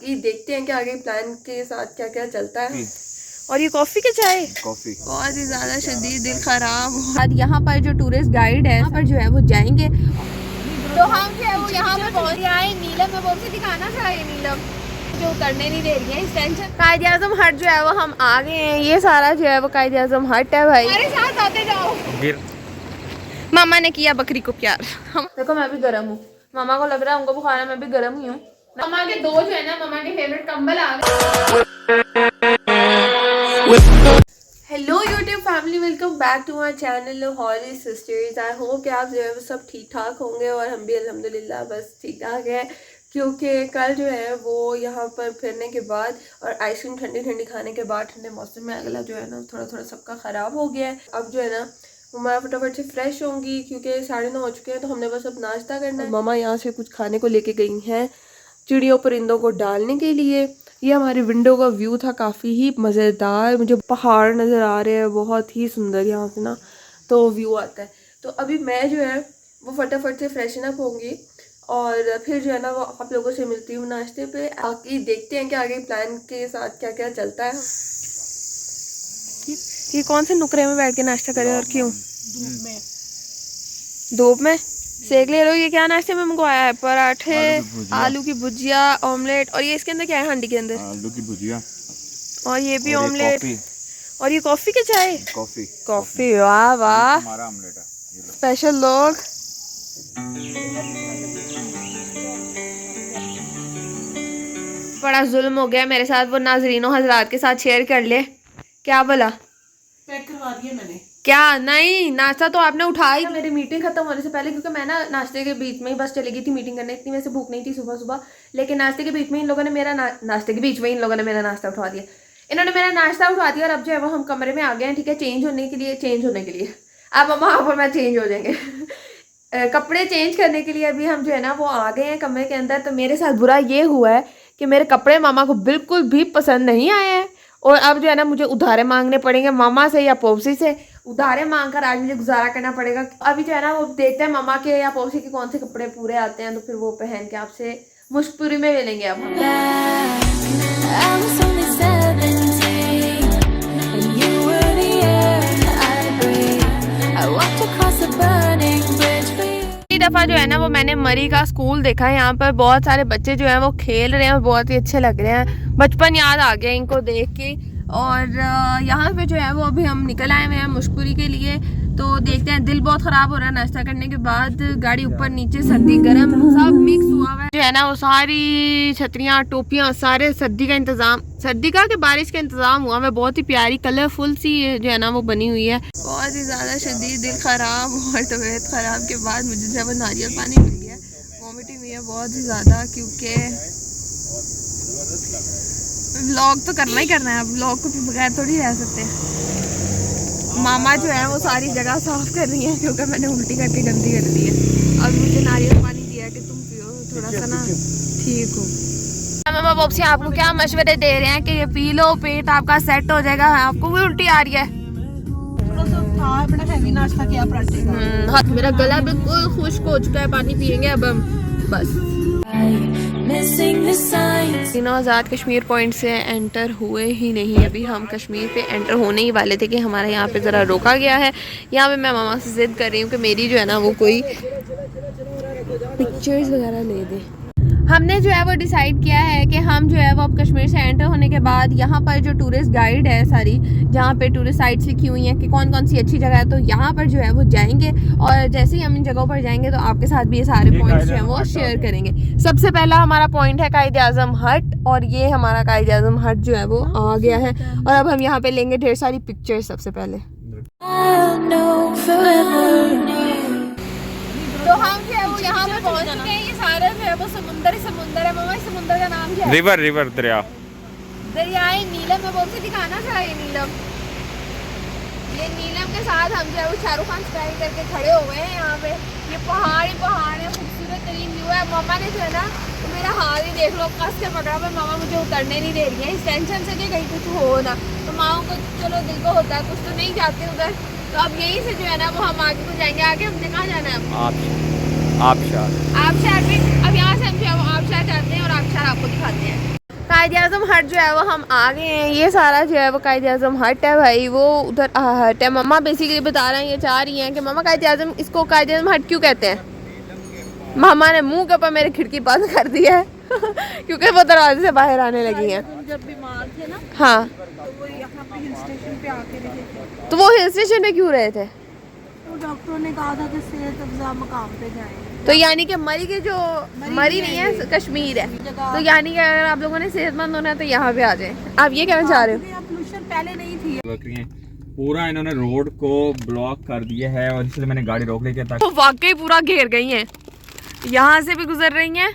बाकी देखते हैं कि आगे प्लान के साथ क्या क्या चलता है। और ये कॉफी के चाय कॉफी बहुत ही ज्यादा शदीद दिल खराब। और यहाँ पर जो टूरिस्ट गाइड है यहाँ पर जो है वो जाएंगे तो हम जो है वो यहाँ पे पहुँच आए। नीलम में बहुत से दिखाना चाहिए, नीलम जो करने नहीं दे रही है इस टेंशन। कायद आजम हट जो है वो हम आ गए हैं। ये सारा जो है वो कायद आजम हट है भाई। हमारे साथ आते जाओ। मामा ने किया बकरी को प्यार। हम देखो मैं भी गर्म हूँ, मामा को लग रहा है उनको बुखार है, मैं भी गर्म ही हूँ। मामा के दो जो है ना मामा के फेवरेट कंबल आ गए। Hello YouTube family, welcome back to my channel Holy Sisters. I hope कि आप जो है वो सब ठीक ठाक होंगे और हम भी अल्हम्दुलिल्लाह बस ठीक ठाक है। क्योंकि कल जो है वो यहाँ पर फिरने के बाद और आइसक्रीम ठंडी ठंडी खाने के बाद ठंडे मौसम में अगला जो है ना थोड़ा थोड़ा सबका ख़राब हो गया है। अब जो है ना मम्मा फटाफट से फ्रेश होंगी क्योंकि 9:30 हो चुके हैं, तो हमने बस अब नाश्ता करना है। मम्मा यहाँ से कुछ खाने को लेके गई हैं चिड़ियों परिंदों को डालने के लिए। ये हमारी विंडो का व्यू था, काफ़ी ही मज़ेदार। मुझे पहाड़ नज़र आ रहे हैं, बहुत ही सुंदर यहाँ से ना तो व्यू आता है। तो अभी मैं जो है वो फटाफट से फ्रेशन अप होंगी और फिर जो है ना वो आप लोगों से मिलती हूँ नाश्ते पे। आगे देखते हैं कि आगे प्लान के साथ क्या क्या चलता है। ये कौन से नुकरे में बैठ के नाश्ता करें और क्यों? धूप में सेक ले लो। ये क्या नाश्ते में हमको आया है? पराठे, आलू की भुजिया, ऑमलेट। और ये इसके अंदर क्या है? हांडी के अंदर आलू की भुजिया और ये भी ऑमलेट। और ये कॉफी के चाय? कॉफी। वाह वाह, हमारा ऑमलेट है स्पेशल लोग। बड़ा जुल्म हो गया मेरे साथ, वो नाजरीनों हजरात के साथ शेयर कर ले। क्या बोला? पैक करवा दिया मैंने। क्या? नहीं, नाश्ता तो आपने उठा ही मेरी मीटिंग खत्म होने से पहले, क्योंकि मैं ना नाश्ते के बीच में ही बस चली गई थी मीटिंग करने। इतनी वैसे भूख नहीं थी सुबह सुबह, लेकिन नाश्ते के बीच में इन लोगों ने मेरा नाश्ते के बीच में इन लोगों ने मेरा नाश्ता उठवा दिया। इन्होंने मेरा नाश्ता उठवा दिया और अब जो है वो हम कमरे में आ गए हैं, ठीक है, चेंज होने के लिए। अब मम्मा और मैं चेंज हो जाएंगे कपड़े चेंज करने के लिए अभी हम जो है ना वो आ गए हैं कमरे के अंदर। तो मेरे साथ बुरा ये हुआ है कि मेरे कपड़े मामा को बिल्कुल भी पसंद नहीं आए हैं और अब जो है ना मुझे उधारे मांगने पड़ेंगे मामा से या पौसी से। उधारे मांग कर आज मुझे गुजारा करना पड़ेगा। अभी जो है ना वो देखते हैं मामा के या पौसी के कौन से कपड़े पूरे आते हैं, तो फिर वो पहन के आपसे मुश्किल में मिलेंगे। अब दफा जो है ना वो मैंने मरी का स्कूल देखा है। यहाँ पर बहुत सारे बच्चे जो हैं वो खेल रहे हैं और बहुत ही अच्छे लग रहे हैं। बचपन याद आ गया इनको देख के। और यहाँ पे जो है वो अभी हम निकल आए हुए हैं मुश्कुरी के लिए। तो देखते हैं, दिल बहुत ख़राब हो रहा है नाश्ता करने के बाद। गाड़ी ऊपर नीचे, सर्दी गर्म सब मिक्स हुआ हुआ है जो है ना। वो सारी छतरियाँ टोपियाँ सारे सर्दी का इंतज़ाम, सर्दी का कि बारिश का इंतज़ाम हुआ है। बहुत ही प्यारी कलरफुल सी जो है ना वो बनी हुई है। बहुत ही ज़्यादा शदीद दिल ख़राब और तबीयत ख़राब के बाद मुझे जब नारियल पानी मिल गया, वॉमिटिंग हुई है बहुत ही ज़्यादा। क्योंकि व्लॉग तो करना ही करना है, अब व्लॉग को बगैर थोड़ी रह सकते हैं। मामा जो है वो सारी जगह साफ कर रही है क्योंकि मैंने उल्टी करके गंदी कर दी है। अब मुझे नारियल पानी दिया कि तुम पियो थोड़ा सा ना ठीक हो। मामा पॉप्सी आपको क्या मशवरे दे रहे हैं कि ये पी लो, पेट आपका सेट हो जाएगा। आपको भी उल्टी आ रही है? बड़ा हैवी नाश्ता किया पराठे का। मेरा गला बिल्कुल खुश्क हो चुका है, पानी पियेंगे अब हम बस। तीनों आज़ाद कश्मीर पॉइंट से एंटर हुए ही नहीं। अभी हम कश्मीर पे एंटर होने ही वाले थे कि हमारा यहाँ पे ज़रा रोका गया है। यहाँ पे मैं मामा से ज़िद कर रही हूँ कि मेरी जो है ना वो कोई पिक्चर्स वगैरह ले दे। हमने जो है वो डिसाइड किया है कि हम जो है वो अब कश्मीर से एंटर होने के बाद यहाँ पर जो टूरिस्ट गाइड है सारी, जहाँ पे टूरिस्ट साइट्स लिखी हुई हैं कि कौन कौन सी अच्छी जगह है, तो यहाँ पर जो है वो जाएंगे। और जैसे ही हम इन जगहों पर जाएंगे तो आपके साथ भी ये सारे पॉइंट्स जो हैं वो शेयर करेंगे। सबसे पहला हमारा पॉइंट है कायद आज़म हट, और ये हमारा कायद आज़म हट जो है वो आ गया है। और अब हम यहाँ पे लेंगे ढेर सारी पिक्चर्स। सबसे पहले तो हम जो है वो यहाँ पे पहुँच चुके हैं। ये सारे जो है वो समुंदर है। मामा इस समुंदर का नाम क्या है? रिवर दरियाए नीलम में बहुत से दिखाना चाहिए। नीलम, ये नीलम के साथ हम जो है वो शाहरुख खान स्टाइल करके खड़े हो गए हैं यहाँ पे। ये पहाड़ है, खूबसूरत तरीन व्यू है। मामा ने जो है ना तो मेरा हाथ ही देख लो, कस के पकड़ा पर मामा मुझे उतरने नहीं दे रही है इस टेंशन से कि कहीं कुछ हो ना। तो मामा को चलो दिल को होता है, कुछ तो नहीं जाते उधर। तो अब यहीं से जो है ना वो हम आगे को जाएंगे। आगे हमने कहाँ जाना है? आबशार भी। अब यहाँ से हम जो है वो आबशार जाते हैं और आबशार आपको दिखाते हैं। कायद-ए-आज़म हट जो है वो हम आ गए हैं। ये सारा जो है वो कायद-ए-आज़म हट है भाई, वो उधर हट है। मम्मा बेसिकली बता रहे हैं, ये चाह रही हैं कि मम्मा कायद-ए-आज़म, इसको कायद-ए-आज़म हट क्यों कहते हैं। मामा ने मुंह के ऊपर मेरे खिड़की बंद कर दिया है क्योंकि वो दरवाजे से बाहर आने लगी हैं। तुम जब बीमार थे ना, हाँ, तो वो यहाँ पे हिल स्टेशन पे आके रहे थे। तो वो हिल स्टेशन पे क्यों रहे थे? तो डॉक्टरों ने कहा था कि सेहत अफजा मकाम पे जाएं। तो यानी कि मरी के जो मरी नहीं है, कश्मीर है। जगह तो यानी कि अगर आप लोगों ने सेहतमंद होना है तो यहाँ पे आ जाए। आप ये कहना चाह रहे हो? यहाँ पोल्यूशन पहले नहीं थी। बकरियां पूरा इन्होंने रोड को ब्लॉक कर दिया है और इसलिए मैंने गाड़ी रोक ली थी ताकि तो वाकई पूरा घेर गई हैं। यहाँ से भी गुजर रही हैं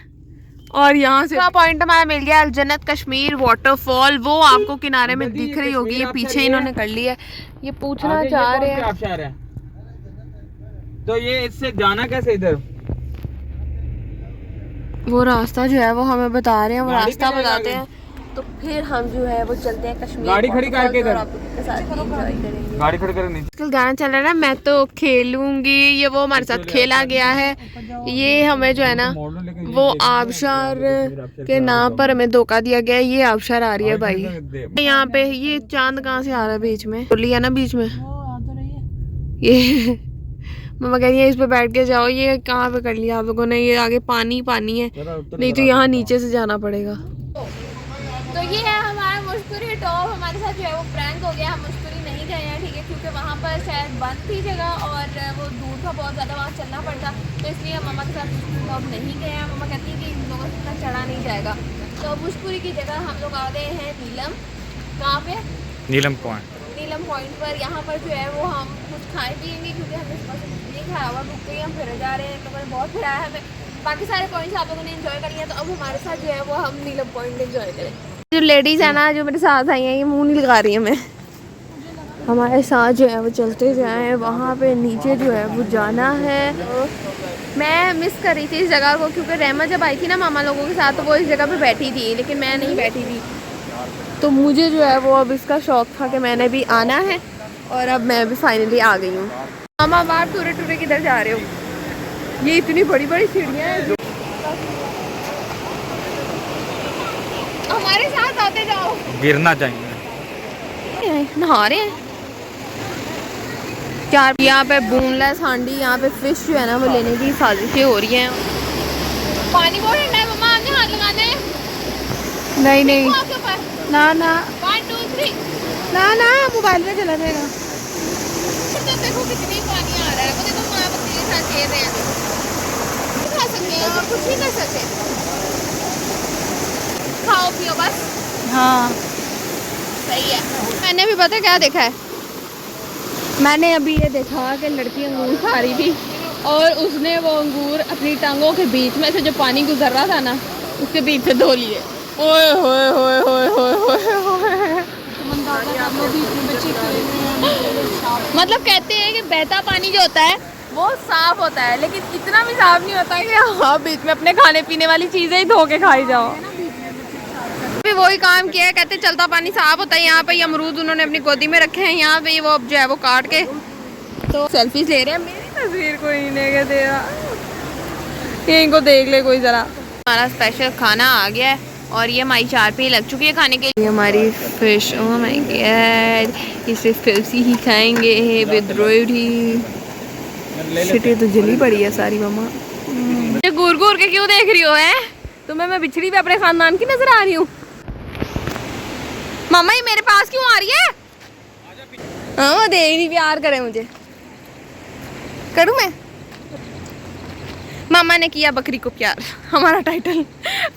और यहाँ से पॉइंट हमारा मिल गया, जन्नत कश्मीर वाटरफॉल। वो आपको किनारे में दिख रही होगी, ये पीछे इन्होंने कर लिया है। ये पूछना चाह रहे हैं, तो ये इससे जाना कैसे इधर? वो रास्ता जो है वो हमें बता रहे हैं, वो गाड़ी रास्ता पे जाएगा बताते हैं तो फिर हम जो है वो चलते हैं कश्मीर। गाड़ी खड़ी करके इधर। और आप लोगों के साथ एंजॉय करेंगे। गाड़ी खड़ी कर नहीं। आजकल गाना चल रहा है ना, मैं तो खेलूंगी, ये वो हमारे साथ खेला गया है। ये हमें जो है ना वो आबशार के नाम पर हमें धोखा दिया गया है। ये आबशार आ रही है भाई यहाँ पे। ये चांद कहाँ से आ रहा है बीच में, खुली है ना बीच में वो आ तो रही है। ये मम्मा कह रही है इस पे बैठ के जाओ। ये कहाँ पे कर लिया आप लोगों ने? ये आगे पानी पानी है, नहीं तो यहाँ नीचे से जाना पड़ेगा। तो ये है हमारा मुश्कुरी टॉप। हमारे साथ जो है वो प्रैंक हो गया। हम मुश्कुरी नहीं गए हैं, ठीक है, क्योंकि वहाँ पर शायद बंद थी जगह और वो दूर था बहुत ज़्यादा, वहाँ चलना पड़ता। तो इसलिए हम मम्मा के साथ मुश्कुरी टॉप नहीं गए हैं। मम्मा कहती है कि इन लोगों से इतना चढ़ा नहीं जाएगा। तो मुश्कुरी की जगह हम लोग आ गए हैं नीलम। कहाँ पे? नीलम पॉइंट। नीलम पॉइंट पर। यहाँ पर जो है वो हम कुछ खाए पिएंगे क्योंकि हमने सुबह से कुछ नहीं खाया हुआ, भूख गई, हम फिर जा रहे हैं। इन लोगों ने बहुत फिराया है हमें। बाकी सारे पॉइंट्स आप लोगों ने एंजॉय कर लिया, तो अब हमारे साथ जो है वो हम नीलम पॉइंट एंजॉय करें। जो लेडीज़ है ना जो मेरे साथ आई हैं, ये मुँह नहीं लगा रही है। मैं हमारे साथ जो है वो चलते जाएँ। वहाँ पे नीचे जो है वो जाना है। तो मैं मिस कर रही थी इस जगह को, क्योंकि रहमा जब आई थी ना मामा लोगों के साथ तो वो इस जगह पे बैठी थी, लेकिन मैं नहीं बैठी थी। तो मुझे जो है वो अब इसका शौक़ था कि मैंने भी आना है, और अब मैं भी फाइनली आ गई हूँ। मामा बाहर टूरे टूरे किधर जा रहे हो? ये इतनी बड़ी बड़ी सीढ़ियाँ हैं। हमारे साथ आते जाओ। गिरना चाहिए। नहा रहे हैं यार। यहाँ पे बोनलेस हांडी, यहाँ पे फिश जो है ना वो लेने की साजिशें हो रही हैं। पानी बहुत ठंडा है मम्मा, आपने हाथ लगाना है? नहीं नहीं ना ना 1 2 3 ना ना, मोबाइल में चला जाएगा। तो देखो कितनी पानी आ रहा है। वो देखो माँ बच्चे के साथ खेल रहे हैं। खा सकते हैं और कुछ नहीं कर सकते। खाओ पियो बस। हाँ सही है। मैंने भी पता क्या देखा है, मैंने अभी ये देखा कि लड़की अंगूर खा रही थी और उसने वो अंगूर अपनी टांगों के बीच में से जो पानी गुजर रहा था ना उसके बीच से धो लिए। ओए होए होए होए होए होए। मतलब कहते हैं कि बहता पानी जो होता है वो साफ होता है, लेकिन इतना भी साफ नहीं होता है कि हाँ बीच में अपने खाने पीने वाली चीजें ही धो के खाई जाओ। भी वही काम किया है, कहते चलता पानी साफ होता है। यहाँ पे अमरूद उन्होंने अपनी गोदी में रखे हैं। यहाँ पे वो अब जो है वो काट के तो सेल्फीज ले रहे हैं। मेरी तस्वीर कोई नहीं लेके दे रहा, इनको देख ले कोई जरा। हमारा स्पेशल खाना आ गया है और ये हमारी 4 पे लग चुकी है खाने के लिए। हमारी फिश, ओह माय गॉड, इसे फिशी ही खाएंगे विद रोटी। सिटी तो जली पड़ी है सारी मम्मा। ये घूर घूर के क्यों देख रही हो? है तुम्हें मैं बिछड़ी पे अपने खानदान की नजर आ रही हूँ? मामा ये मेरे पास क्यों आ रही है? हाँ दे ही नहीं, प्यार करे मुझे। करूँ मैं? मामा ने किया बकरी को प्यार, हमारा टाइटल।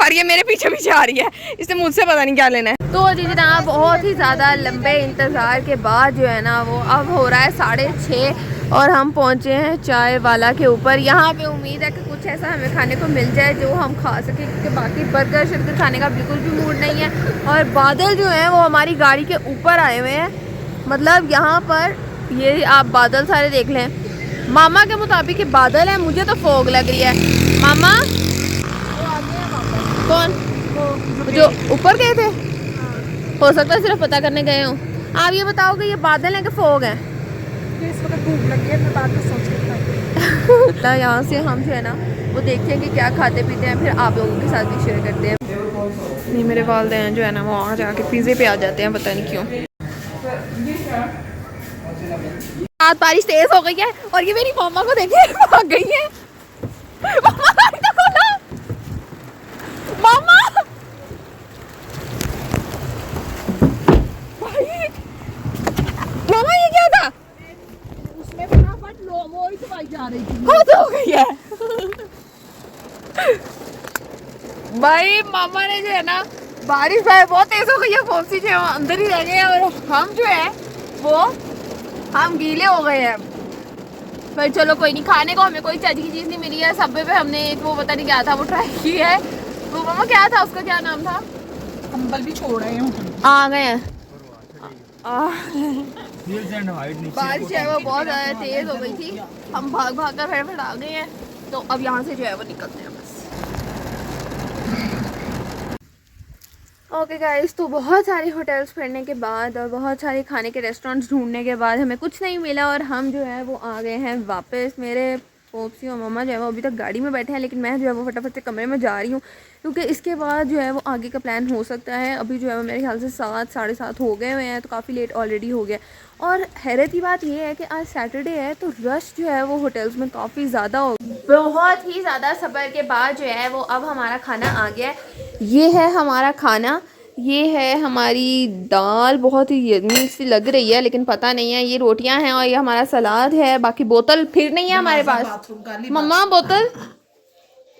और ये मेरे पीछे पीछे आ रही है, इससे मुझसे पता नहीं क्या लेना है। तो जी जनाब, बहुत ही ज़्यादा लंबे इंतज़ार के बाद जो है ना वो अब हो रहा है 6:30 और हम पहुँचे हैं चाय वाला के ऊपर। यहाँ पे उम्मीद है कि कुछ ऐसा हमें खाने को मिल जाए जो हम खा सकें, क्योंकि बाकी बर्गर शर्गर खाने का बिल्कुल भी मूड नहीं है। और बादल जो हैं वो हमारी गाड़ी के ऊपर आए हुए हैं। मतलब यहाँ पर ये आप बादल सारे देख लें। मामा के मुताबिक ये बादल है, मुझे तो फोग लग रही है। मामा कौन? जो ऊपर गए थे? हो सकता है सिर्फ पता करने गए हों। आप ये बताओ कि ये बादल हैं कि फोग हैं? इस वक्त भूख लगी है, मैं बाद में सोच के खाऊंगी। यहाँ से हम जो है ना वो देखते हैं कि क्या खाते पीते हैं, फिर आप लोगों के साथ भी शेयर करते हैं। नहीं मेरे वालिदैन जो है ना वो वहाँ जाके पिज़्ज़े पे आ जाते हैं, पता नहीं क्यों। आज बारिश तेज हो गई है और ये मेरी मामा को देखे भाग गई है। मामा भाई, मामा ये क्या था? उसमें फटाफट लो वो ही दवाई जा रही थी। हो तो गई है भाई। मामा ने जो है ना बारिश भाई बहुत तेज हो गई है, फोमसी जो है वो अंदर ही रह गए हैं और हम जो है वो हम गीले हो गए हैं। पर चलो कोई नहीं, खाने को हमें कोई चज की चीज़ नहीं मिली है। सबवे पे हमने एक वो पता नहीं क्या था वो ट्राई की है, वो मामा क्या था उसका क्या नाम था? कंबल भी छोड़ रहे हैं, आ गए हैं। बारिश है वो बहुत ज़्यादा तेज हो गई थी, हम भाग भाग कर फटाफट आ गए हैं। तो अब यहाँ से जो है वो निकलते हैं बस। ओके गाइस, तो बहुत सारे होटल्स फिरने के बाद और बहुत सारे खाने के रेस्टोरेंट्स ढूंढने के बाद हमें कुछ नहीं मिला और हम जो है वो आ गए हैं वापस। मेरे पोप्सी और मम्मा जो है वो अभी तक गाड़ी में बैठे हैं, लेकिन मैं जो है वो फटाफट से कमरे में जा रही हूँ क्योंकि इसके बाद जो है वो आगे का प्लान हो सकता है। अभी जो है वो मेरे ख्याल से 7 साढ़े 7 हो गए हुए हैं, तो काफ़ी लेट ऑलरेडी हो गया। और हैरत की बात ये है कि आज सैटरडे है तो रश जो है वो होटल्स में काफ़ी ज़्यादा हो, बहुत ही ज़्यादा सब्र के बाद जो है वो अब हमारा खाना आ गया है। ये है हमारा खाना, ये है हमारी दाल, बहुत ही यम्मी सी लग रही है लेकिन पता नहीं है। ये रोटियां हैं और ये हमारा सलाद है। बाकी बोतल फिर नहीं है हमारे पास। मम्मा बोतल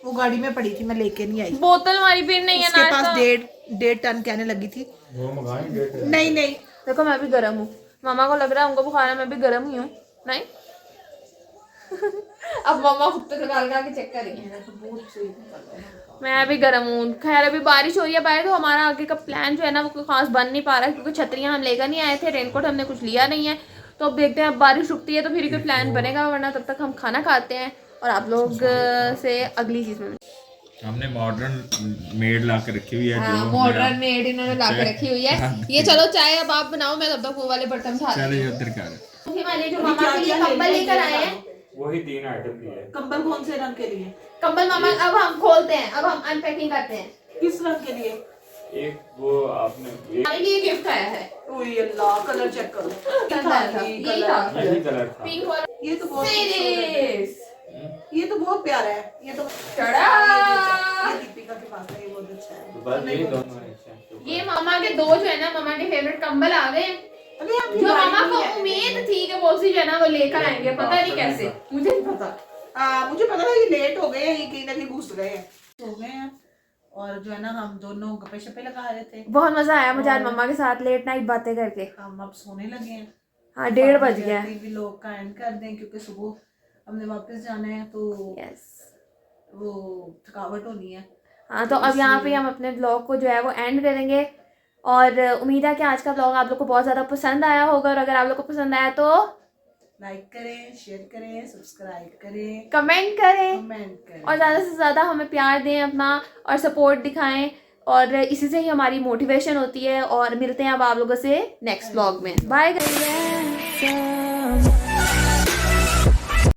वो गाड़ी में पड़ी थी, मैं लेके नहीं आई। बोतल हमारी फिर नहीं है। उसके पास 1.5 टन कहने लगी थी। नहीं नहीं देखो मैं भी गर्म हूँ, मामा को लग रहा है उनको बुखार है, मैं भी गर्म ही हूँ। नहीं अब मम्मा खुद तो निकाल के चेक करेंगे। मैं अभी गर्म हूँ। खैर अभी बारिश हो रही है बाहर, तो हमारा आगे का प्लान जो है ना वो कोई खास बन नहीं पा रहा है क्योंकि छतरियाँ हम लेकर नहीं आए थे, रेनकोट हमने कुछ लिया नहीं है। तो अब देखते हैं, अब बारिश रुकती है तो फिर कोई प्लान बनेगा, वरना तब तक हम खाना खाते हैं और आप लोग से अगली चीज़ में। हमने मॉडर्न मेड ला के रखी हुई है। हाँ, मॉडर्न मेड इन्होंने ला के रखी हुई है। ये चलो चाय अब आप बनाओ, मैं तब तक वो वाले बर्तन खा चलो ये उधर का जो मामा के लिए कंबल लेकर आए हैं, वही 3 आइटम लिए। कंबल कौन से रंग के लिए? कंबल मामा अब हम खोलते हैं, अब हम अनपैकिंग करते हैं। किस रंग के लिए? एक वो आपने हमारे लिए गिफ्ट आया है। ओए अल्लाह, कलर चेक करो। यही था यही कलर था। पिंक और ये तो बहुत सीरीज। ये तो बहुत प्यारा है। ये तो चढ़ा। ये दीपिका के पास है, ये बहुत अच्छा है। तो बस ये दोनों हैं। ये मामा के दो जो है ना, मामा के फेवरेट कंबल आ गए। अरे आप जो मामा को उम्मीद थी कि वो सी जो है ना वो लेकर आएंगे, पता नहीं कैसे, मुझे नहीं पता। मुझे पता था ये लेट हो गए हैं, ये कहीं ना कहीं घुस गए हैं, हो गए हैं। और जो है ना हम दोनों गप्पे शप्पे लगा रहे थे, बहुत मजा आया मुझे आज मम्मा के साथ लेट नाइट बातें करके। हम अब सोने लगे हैं। हाँ 1:30 बज गया। भी लोग का एंड कर दें क्योंकि सुबह हमने वापस जाना है, तो यस वो थकावट होनी है। हाँ, तो अब यहाँ पे हम अपने ब्लॉग को जो है वो एंड करेंगे और उम्मीद है कि आज का ब्लॉग आप लोग को बहुत ज़्यादा पसंद आया होगा। और अगर आप लोग को पसंद आया तो लाइक करें, शेयर करें, सब्सक्राइब करें, कमेंट करें करें और ज़्यादा से ज़्यादा हमें प्यार दें अपना और सपोर्ट दिखाएं। और इसी से ही हमारी मोटिवेशन होती है। और मिलते हैं अब आप लोगों से नेक्स्ट ब्लॉग में। Bye guys.